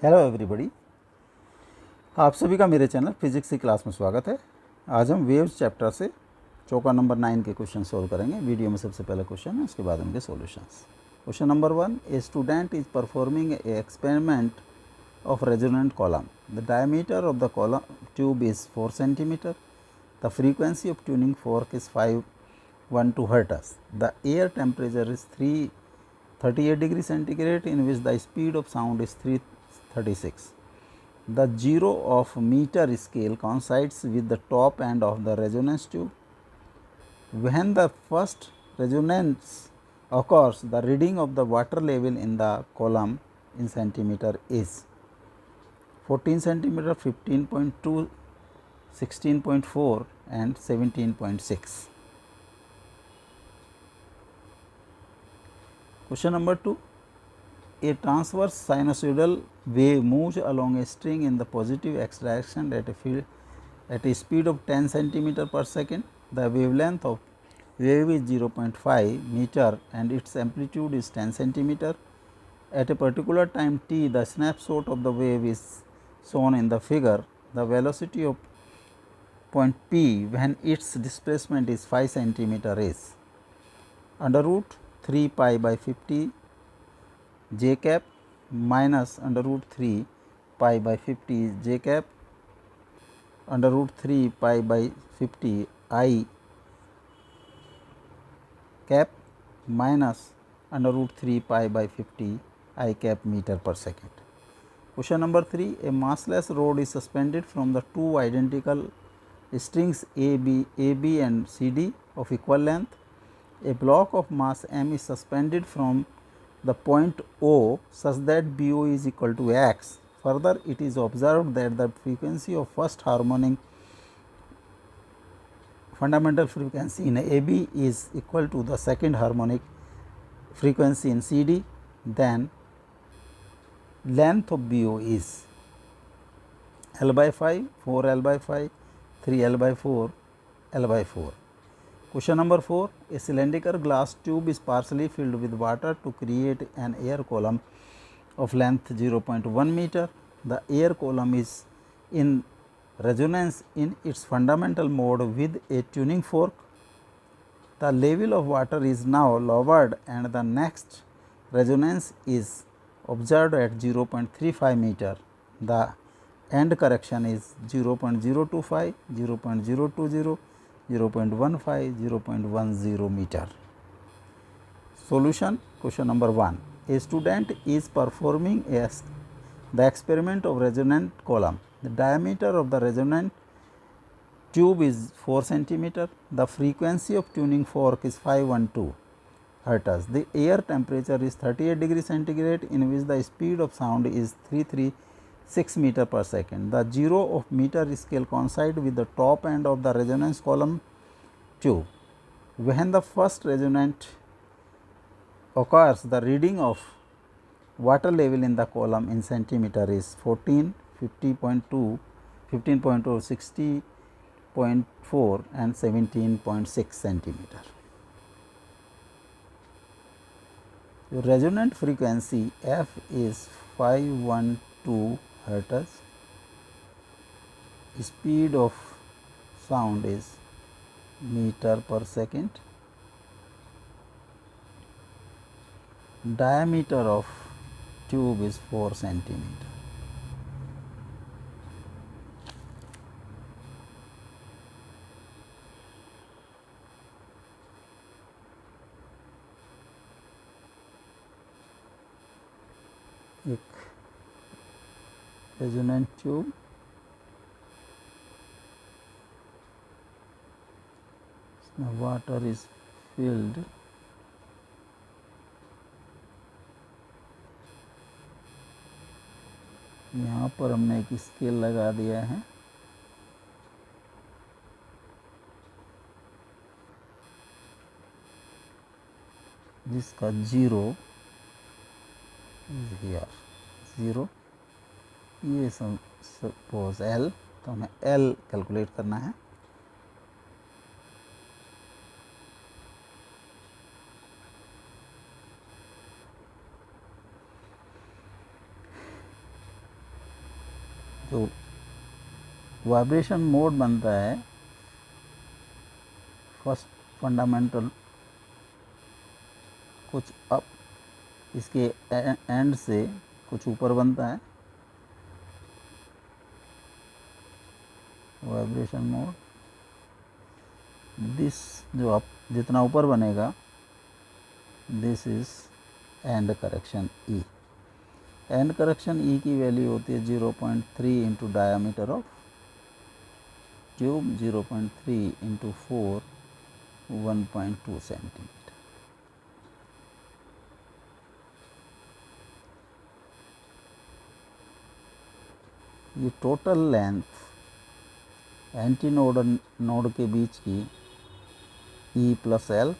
Hello everybody, आप सभी का मेरे चैनल फिजिक्स की क्लास में स्वागत है। आज हम वेव्स चैप्टर से चौका नंबर 9 के क्वेश्चन सोल्व करेंगे। वीडियो में सबसे पहला क्वेश्चन है, उसके बाद उनके solutions. Question number 1, a student is performing A experiment of resonant column. The diameter of the column tube is 4 centimeter. The frequency of tuning fork is 512 hertz. The air temperature is 338 degree centigrade, in which the speed of sound is 336. The zero of meter scale coincides with the top end of the resonance tube. When the first resonance occurs, the reading of the water level in the column in centimeter is 14 centimeter, 15.2, 16.4 and 17.6. Question number 2. A transverse sinusoidal wave moves along a string in the positive x direction at a speed of 10 centimeter per second. The wavelength of wave is 0.5 meter and its amplitude is 10 centimeter. At a particular time t, the snapshot of the wave is shown in the figure. The velocity of point P when its displacement is 5 centimeter is under root 3 pi by 50 j cap minus under root 3 pi by 50 j cap under root 3 pi by 50 I cap minus under root 3 pi by 50 I cap meter per second. Question number 3, a massless rod is suspended from the two identical strings AB and CD of equal length. A block of mass m is suspended from the point O such that BO is equal to x. Further, it is observed that the frequency of first harmonic fundamental frequency in AB is equal to the second harmonic frequency in CD. Then length of BO is L by 5, 4 L by 5, 3 L by 4, L by 4. Question number 4, a cylindrical glass tube is partially filled with water to create an air column of length 0.1 meter. The air column is in resonance in its fundamental mode with a tuning fork. The level of water is now lowered and the next resonance is observed at 0.35 meter. The end correction is 0.025, 0.020, 0.15, 0.10 meter. Solution. Question number 1. A student is performing the experiment of resonant column. The diameter of the resonant tube is 4 centimeter. The frequency of tuning fork is 512 hertz. The air temperature is 38 degree centigrade, in which the speed of sound is 336 meter per second. The zero of meter scale coincide with the top end of the resonance column tube. When the first resonant occurs, the reading of water level in the column in centimeter is 14, 50.2, 15.2, 60.4 and 17.6 centimeter. The resonant frequency F is 512 hertz. Speed of sound is meter per second. Diameter of tube is 4 centimeter. एक resonant tube, इसमें water is filled यहाँ पर हमने एक scale लगा दिया है। जिसका जीरो हियर, जीरो, ये सपोज एल, तो हमें एल कैलकुलेट करना है। तो वाइब्रेशन मोड बनता है फर्स्ट फंडामेंटल कुछ अप, इसके एंड से कुछ ऊपर बनता है वाइब्रेशन मोड। दिस जो आप जितना ऊपर बनेगा this is end correction E. End correction E की वैल्यू होती है 0.3 into diameter of tube, 0.3 into 4 1.2 centimetre. ये टोटल लेंथ एंटी नोड के बीच की ई प्लस एल,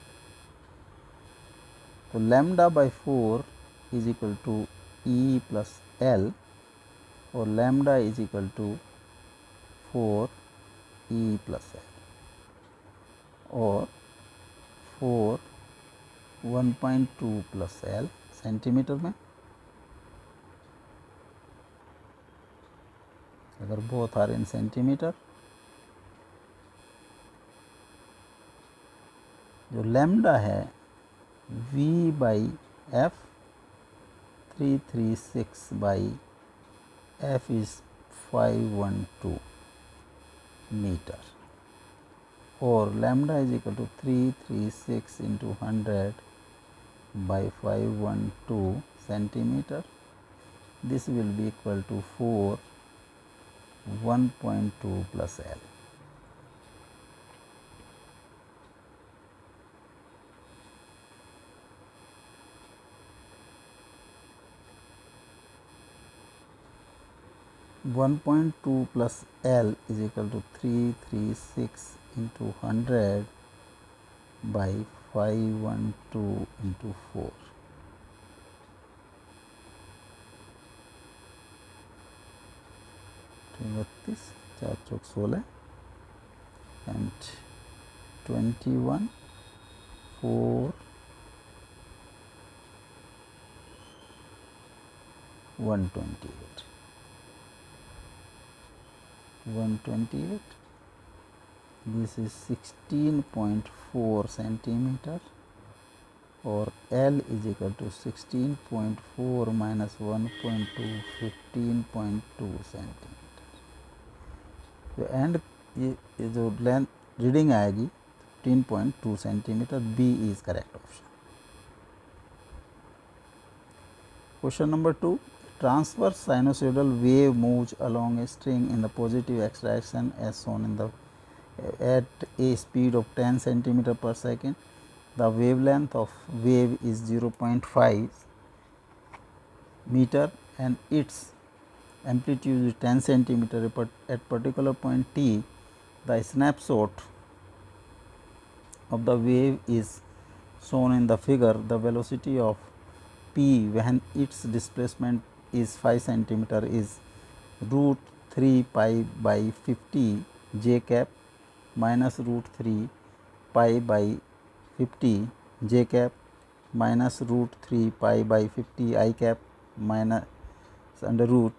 तो lambda by 4 is equal to E plus L और lambda is equal to 4 E plus L और 4 1.2 प्लस एल सेंटीमीटर में। अगर both are in centimetre, जो लैम्डा है v by F 336 by F is 512 metre और lambda is equal to 336 into 100 by 512 centimetre. This will be equal to 4 1.2 plus L. One point two plus L is equal to 336 into 100 by 512 into 4. बत्तीस 4 चौक 16 and 21 4 128 128. This is 16.4 centimeter or L is equal to 16.4 minus 1.2 15.2 centimetre. तो and ये जो length reading आएगी 15.2 centimetre. B is correct option. Question number 2, transverse sinusoidal wave moves along a string in the positive x direction as shown in the at a speed of 10 centimeter per second. The wavelength of wave is 0.5 meter and its amplitude is 10 centimeter. At particular point t, the snapshot of the wave is shown in the figure. The velocity of p when its displacement is 5 centimeter is root 3 pi by 50 j cap minus root 3 pi by 50 j cap minus root 3 pi by 50 I cap minus under root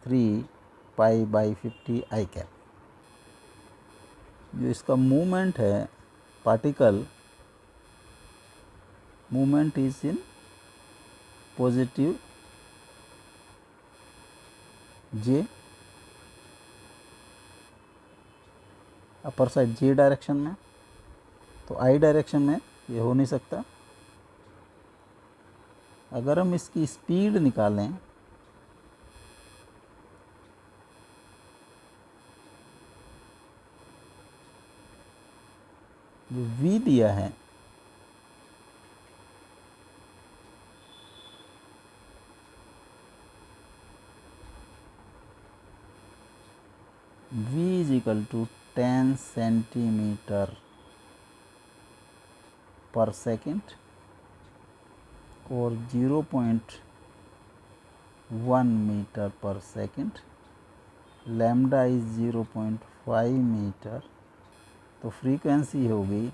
3 pi by 50 I cap। जो इसका movement है particle, movement is in positive J, upper side J direction में, तो आई direction में ये हो नहीं सकता। अगर हम इसकी स्पीड निकालें जो v दिया है v is equal to 10 centimetre per second और 0.1 metre per second, lambda is 0.5 metre, तो फ्रीक्वेंसी होगी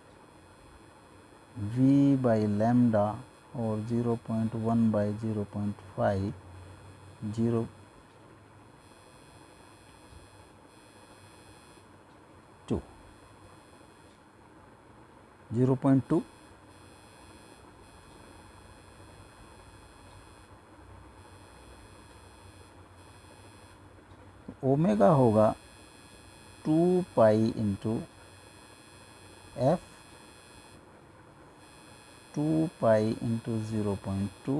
v बाई लैम्डा और 0.1 बाई 0.5 0.2, ओमेगा होगा 2 pi into f, 2 pi into 0.2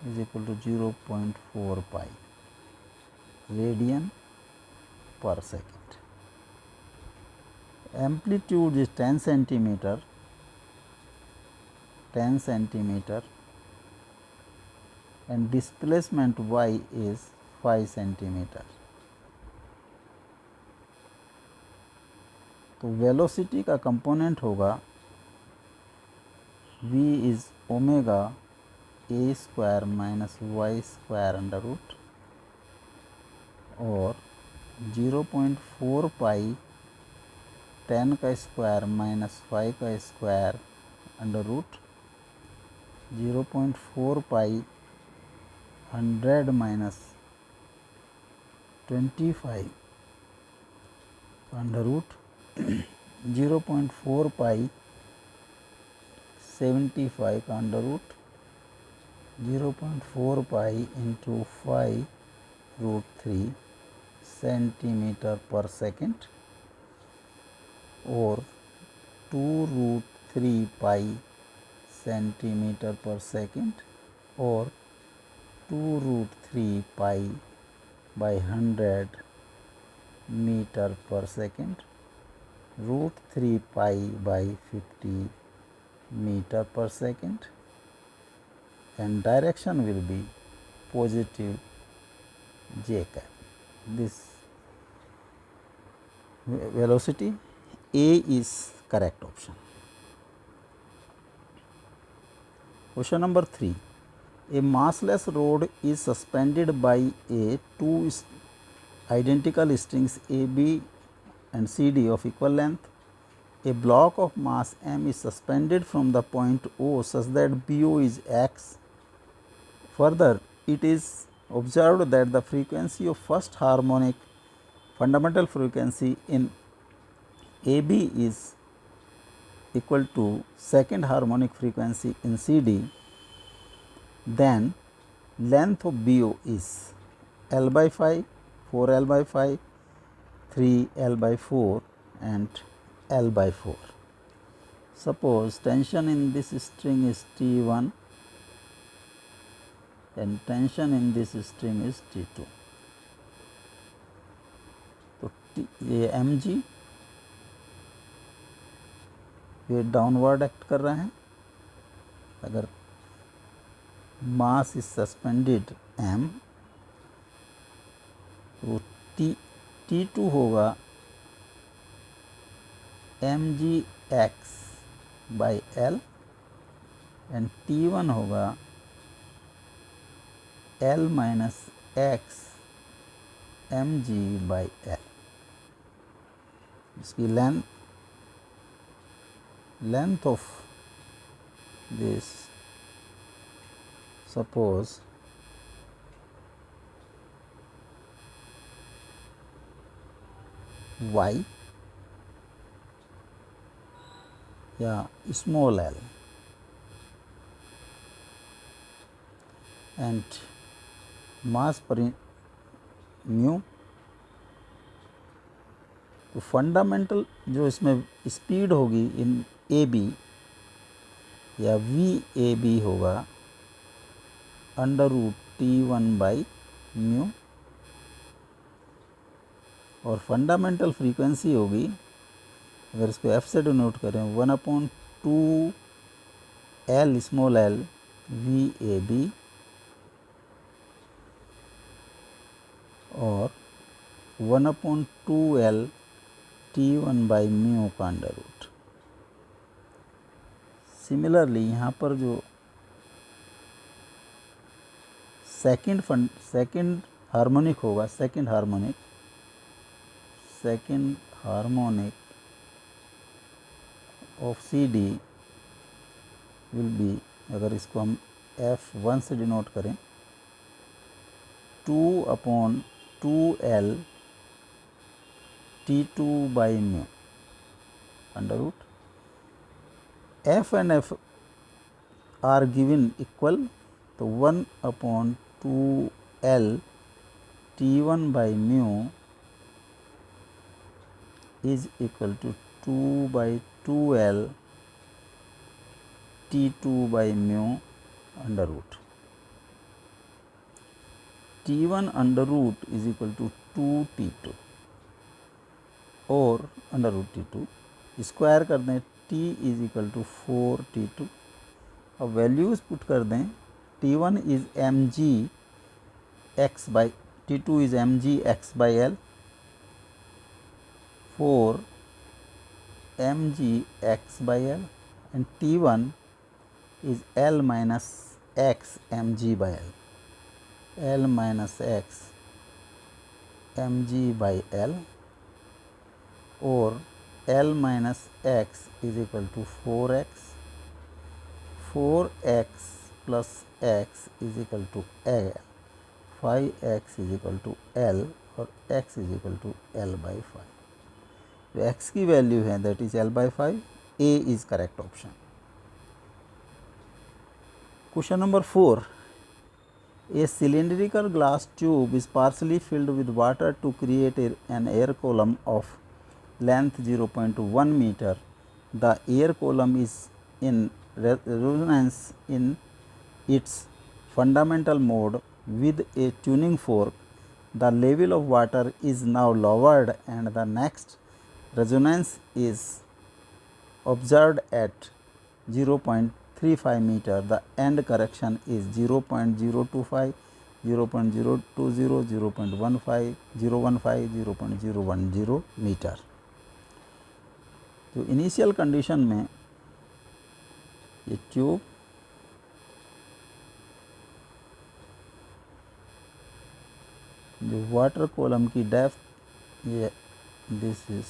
is equal to 0.4 pi radian per second. Amplitude is 10 centimeter, 10 centimeter, and displacement y is 5 centimeter. तो velocity का component होगा v is omega A square minus y square under root, और 0.4 pi 10 का square minus 5 का square under root, 0.4 pi 100 minus 25 under root, 0.4 pi 75 का under root, 0.4 pi into 5√3 centimetre per second, और 2√3 pi centimetre per second, और 2√3 pi by 100 metre per second, √3 pi by 50 meter per second, and direction will be positive j cap. This velocity A is correct option. Question number 3. A massless rod is suspended by two identical strings AB and CD of equal length. A block of mass m is suspended from the point O such that BO is x. Further, it is observed that the frequency of first harmonic fundamental frequency in AB is equal to second harmonic frequency in CD. Then length of BO is L by 5, 4L by 5, 3L by 4 and L by 4. Suppose tension in this string is T1 and tension in this string is T2. तो ये mg ये downward act कर रहे हैं. अगर mass is suspended m, तो T2 होगा mg x by L and T1 होगा L minus x mg by L. इसकी length of this suppose y या small l and mass per mu. तो फंडामेंटल जो इसमें स्पीड होगी इन ए बी या वी ए बी होगा √T1 by mu, और फंडामेंटल फ्रीक्वेंसी होगी, अगर इसको एफ से डिनोट करें, 1/2 L small l v A B और 1/2 L T1 बाई म्यू का अंडर रूट. सिमिलरली यहाँ पर जो सेकंड हार्मोनिक होगा, second harmonic of C D will be, अगर इसको हम F1 से डिनोट करें, 2/2L T2 by mu under root f and f are given equal, तो 1/2L T1/μ is equal to 2/2L T2/μ under root. T1 under root is equal to 2T2 और under root T2 square कर दें, T is equal to 4T2। अब values put कर दें, T1 is mg(x) T2 is mg(x)/L, 4 mg(x)/L and T1 is L minus x mg/L, L minus x mg/L, और L minus x is equal to 4x, 4x plus x is equal to L, 5x is equal to L और x is equal to L/5। जो x की value है that is L/5, A is correct option. Question number 4, a cylindrical glass tube is partially filled with water to create an air column of length 0.1 meter. The air column is in resonance in its fundamental mode with a tuning fork. The level of water is now lowered and the next resonance is observed at 0.35 meter. The end correction is 0.025, 0.020, 0.15, 0.010 metre. तो initial condition में ये tube जो water column की depth, ये this is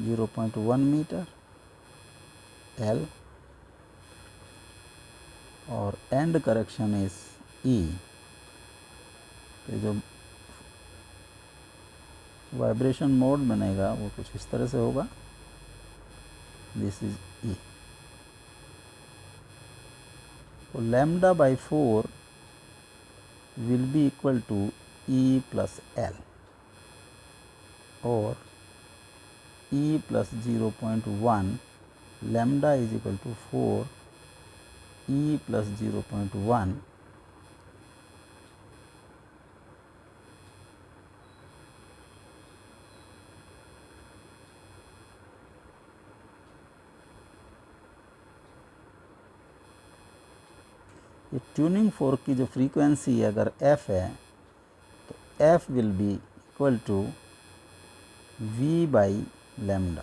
0.1 metre L और and correction is E। तो जो vibration mode बनेगा वो कुछ इस तरह से होगा, दिस इज E। तो λ/4 will be equal to E plus L और E plus 0.1, lambda is equal to 4, E plus 0.1 ये ट्यूनिंग फोर्क की जो फ्रीक्वेंसी अगर f है तो f will be equal to v/λ,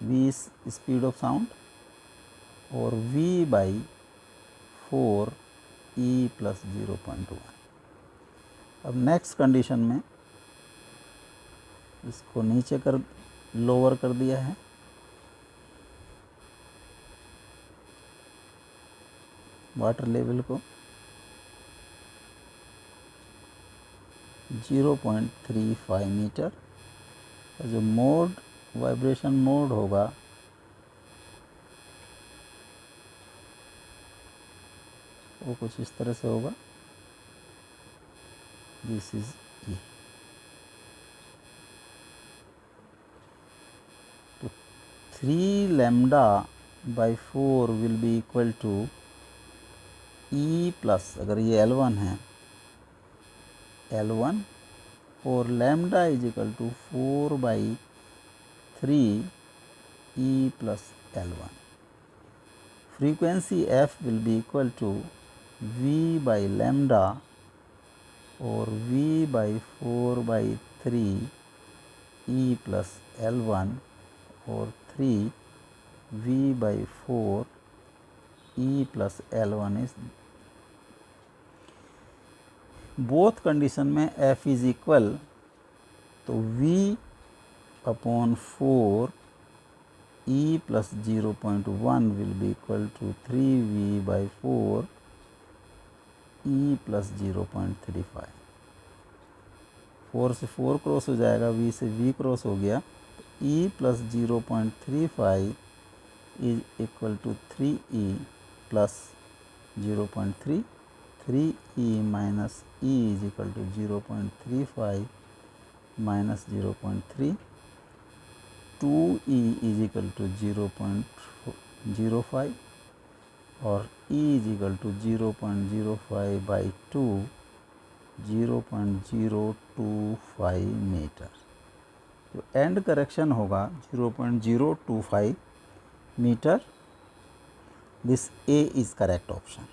v is speed of sound और v/4 E plus 0.1। अब next condition में इसको नीचे कर लोअर कर दिया है, वाटर लेवल को 0.35 मीटर। जो मोड वाइब्रेशन मोड होगा वो कुछ इस तरह से होगा, दिस इज E। तो 3λ/4 will be equal to E plus, अगर ये L1 है L1 और lambda is equal to 4/3 E plus L1। Frequency f will be equal to v/λ और v/4/3 E प्लस L1 और 3 v/4 E plus L1 is, both condition में f is equal, तो v/4 E plus 0.1 will be equal to 3v/4 E plus 0.35। 4 से 4 cross हो जाएगा, v से v cross हो गया, तो E plus 0.35 is equal to 3e plus 0.3, 3e minus e is equal to 0.35 minus 0.3, 2e is equal to 0.05 और e is equal to 0.05 by 2, 0.025 metre. तो end correction होगा 0.025 metre. This A is correct option.